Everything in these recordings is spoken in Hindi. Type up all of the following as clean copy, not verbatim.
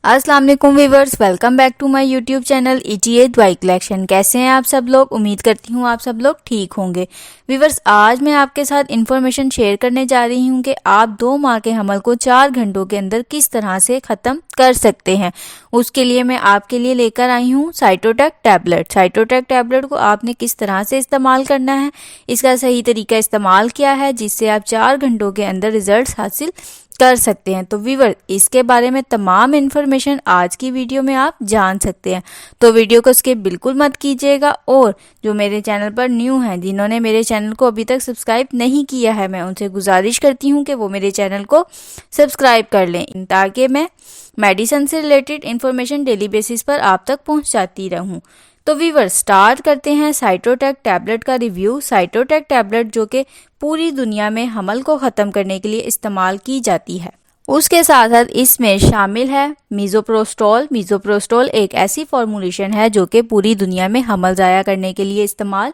अस्सलाम वालेकुम viewers, welcome back to my YouTube channel ETA दवाई कलेक्शन। कैसे हैं आप सब लोग? उम्मीद करती हूँ आप सब लोग ठीक होंगे। व्यूअर्स, आज मैं आपके साथ इन्फॉर्मेशन शेयर करने जा रही हूँ कि आप 2 माह के हमल को 4 घंटों के अंदर किस तरह से ख़त्म कर सकते हैं। उसके लिए मैं आपके लिए लेकर आई हूँ साइटोटेक टैबलेट। साइटोटेक टैबलेट को आपने किस तरह से इस्तेमाल करना है, इसका सही तरीका इस्तेमाल क्या है जिससे आप 4 घंटों के अंदर रिजल्ट हासिल कर सकते हैं। तो व्यूअर, इसके बारे में तमाम इन्फॉर्मेशन आज की वीडियो में आप जान सकते हैं। तो वीडियो को स्किप बिल्कुल मत कीजिएगा। और जो मेरे चैनल पर न्यू हैं, जिन्होंने मेरे चैनल को अभी तक सब्सक्राइब नहीं किया है, मैं उनसे गुजारिश करती हूं कि वो मेरे चैनल को सब्सक्राइब कर लें ताकि मैं मेडिसिन से रिलेटेड इन्फॉर्मेशन डेली बेसिस पर आप तक पहुँचाती रहूँ। तो व्यूअर, स्टार्ट करते हैं साइटोटेक टैबलेट का रिव्यू। साइटोटेक टैबलेट जो कि पूरी दुनिया में हमल को ख़त्म करने के लिए इस्तेमाल की जाती है, उसके साथ साथ इसमें शामिल है मीज़ोप्रोस्टोल। मीज़ोप्रोस्टोल एक ऐसी फॉर्मुलेशन है जो कि पूरी दुनिया में हमल ज़ाया करने के लिए इस्तेमाल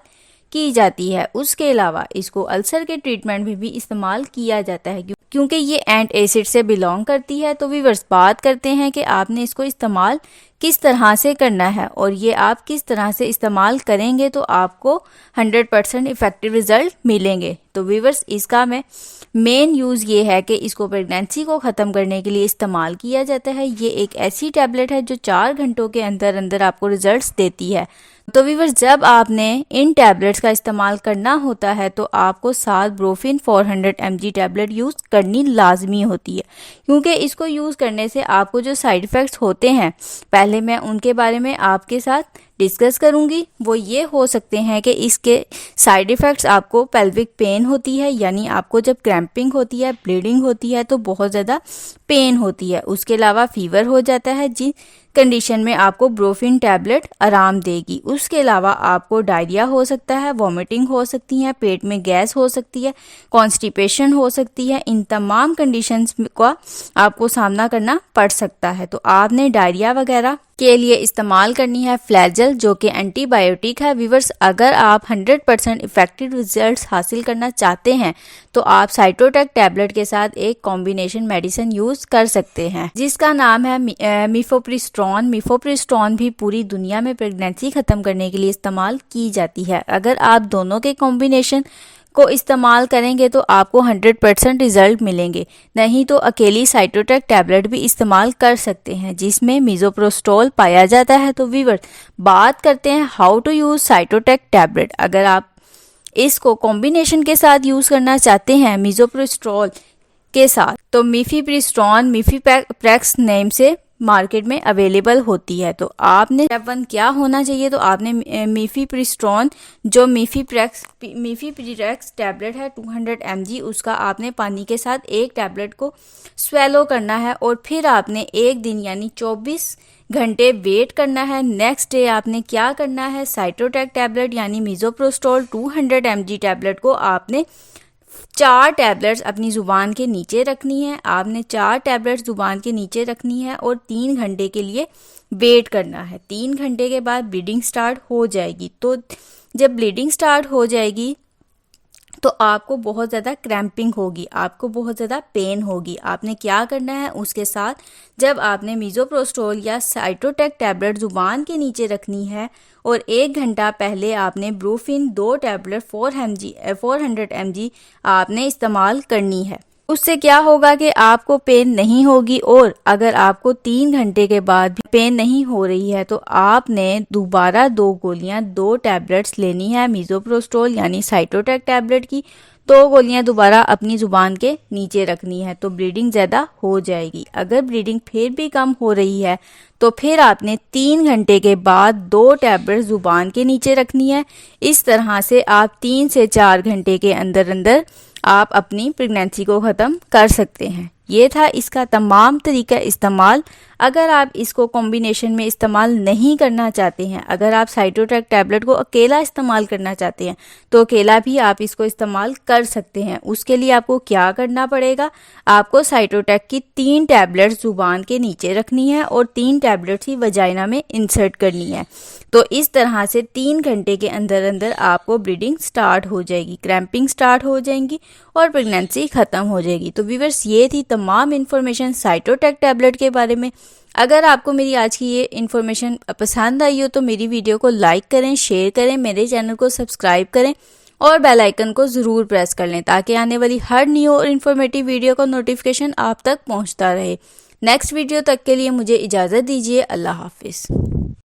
की जाती है। उसके अलावा इसको अल्सर के ट्रीटमेंट में भी इस्तेमाल किया जाता है क्योंकि ये एंट एसिड से बिलोंग करती है। तो व्यूअर्स, बात करते हैं कि आपने इसको इस्तेमाल किस तरह से करना है और ये आप किस तरह से इस्तेमाल करेंगे तो आपको 100% इफेक्टिव रिजल्ट मिलेंगे। तो व्यूअर्स, इसका मेन यूज़ ये है कि इसको प्रेगनेंसी को ख़त्म करने के लिए इस्तेमाल किया जाता है। ये एक ऐसी टैबलेट है जो 4 घंटों के अंदर अंदर आपको रिजल्ट्स देती है। तो व्यूअर्स, जब आपने इन टैबलेट्स का इस्तेमाल करना होता है तो आपको साथ ब्रोफिन 400 mg टैबलेट यूज़ करनी लाजमी होती है, क्योंकि इसको यूज़ करने से आपको जो साइड इफ़ेक्ट्स होते हैं, पहले मैं उनके बारे में आपके साथ डिस्कस करूंगी। वो ये हो सकते हैं कि इसके साइड इफ़ेक्ट्स आपको पेल्विक पेन होती है, यानी आपको जब क्रैम्पिंग होती है, ब्लीडिंग होती है तो बहुत ज़्यादा पेन होती है। उसके अलावा फीवर हो जाता है, जिन कंडीशन में आपको ब्रोफिन टैबलेट आराम देगी। उसके अलावा आपको डायरिया हो सकता है, वॉमिटिंग हो सकती है, पेट में गैस हो सकती है, कॉन्स्टिपेशन हो सकती है। इन तमाम कंडीशंस का आपको सामना करना पड़ सकता है। तो आपने डायरिया वगैरह के लिए इस्तेमाल करनी है फ्लैजल, जो कि एंटीबायोटिक है। व्यूअर्स, अगर आप 100% इफेक्टिव रिजल्ट्स हासिल करना चाहते हैं तो आप साइटोटेक टैबलेट के साथ एक कॉम्बिनेशन मेडिसिन यूज कर सकते हैं जिसका नाम है मिफोप्रिस्टोन। मिफोप्रिस्टोन भी पूरी दुनिया में प्रेगनेंसी खत्म करने के लिए इस्तेमाल की जाती है। अगर आप दोनों के कॉम्बिनेशन को इस्तेमाल करेंगे तो आपको 100% रिजल्ट मिलेंगे। नहीं तो अकेली साइटोटेक टैबलेट भी इस्तेमाल कर सकते हैं जिसमें मीज़ोप्रोस्टोल पाया जाता है। तो व्यूअर, बात करते हैं हाउ टू यूज साइटोटेक टैबलेट। अगर आप इसको कॉम्बिनेशन के साथ यूज करना चाहते हैं मीज़ोप्रोस्टोल के साथ, तो मिफीप्रिस्टोन मिफीप्रेक्स नेम से मार्केट में अवेलेबल होती है। तो आपने स्टेप 1 क्या होना चाहिए, तो आपने मिफीप्रिस्टोन जो मिफीप्रेक्स टैबलेट है 200 mg, उसका आपने पानी के साथ एक टैबलेट को स्वेलो करना है और फिर आपने एक दिन यानी 24 घंटे वेट करना है। नेक्स्ट डे आपने क्या करना है, साइटोटेक टैबलेट यानी मीज़ोप्रोस्टोल 200 mg टैबलेट को आपने 4 टैबलेट्स अपनी ज़ुबान के नीचे रखनी है। आपने 4 टैबलेट्स ज़ुबान के नीचे रखनी है और 3 घंटे के लिए वेट करना है। 3 घंटे के बाद ब्लीडिंग स्टार्ट हो जाएगी। तो जब ब्लीडिंग स्टार्ट हो जाएगी तो आपको बहुत ज़्यादा क्रैम्पिंग होगी, आपको बहुत ज़्यादा पेन होगी। आपने क्या करना है, उसके साथ जब आपने मीज़ोप्रोस्टोल या साइटोटेक टैबलेट ज़ुबान के नीचे रखनी है और 1 घंटा पहले आपने ब्रोफिन 2 टैबलेट 400 mg आपने इस्तेमाल करनी है। उससे क्या होगा कि आपको पेन नहीं होगी। और अगर आपको 3 घंटे के बाद भी पेन नहीं हो रही है तो आपने दोबारा 2 गोलियां 2 टैबलेट्स लेनी है मीज़ोप्रोस्टोल यानी साइटोटेक टैबलेट की। 2 गोलियां दोबारा अपनी ज़ुबान के नीचे रखनी है तो ब्लीडिंग ज़्यादा हो जाएगी। अगर ब्लीडिंग फिर भी कम हो रही है तो फिर आपने 3 घंटे के बाद 2 टैबलेट ज़ुबान के नीचे रखनी है। इस तरह से आप 3 से 4 घंटे के अंदर अंदर आप अपनी प्रेगनेंसी को ख़त्म कर सकते हैं। ये था इसका तमाम तरीका इस्तेमाल। अगर आप इसको कॉम्बिनेशन में इस्तेमाल नहीं करना चाहते हैं, अगर आप साइटोटेक टैबलेट को अकेला इस्तेमाल करना चाहते हैं तो अकेला भी आप इसको इस्तेमाल कर सकते हैं। उसके लिए आपको क्या करना पड़ेगा, आपको साइटोटेक की 3 टैबलेट्स ज़ुबान के नीचे रखनी है और 3 टैबलेट्स ही वजाइना में इंसर्ट करनी है। तो इस तरह से 3 घंटे के अंदर अंदर आपको ब्लीडिंग स्टार्ट हो जाएगी, क्रैम्पिंग स्टार्ट हो जाएंगी और प्रेगनेंसी ख़त्म हो जाएगी। तो व्यूअर्स, ये थी तमाम इन्फॉर्मेशन साइटोटेक टैबलेट के बारे में। अगर आपको मेरी आज की ये इन्फॉर्मेशन पसंद आई हो तो मेरी वीडियो को लाइक करें, शेयर करें, मेरे चैनल को सब्सक्राइब करें और बेल आइकन को ज़रूर प्रेस कर लें ताकि आने वाली हर न्यू और इन्फॉर्मेटिव वीडियो का नोटिफिकेशन आप तक पहुंचता रहे। नेक्स्ट वीडियो तक के लिए मुझे इजाज़त दीजिए। अल्लाह हाफिज़।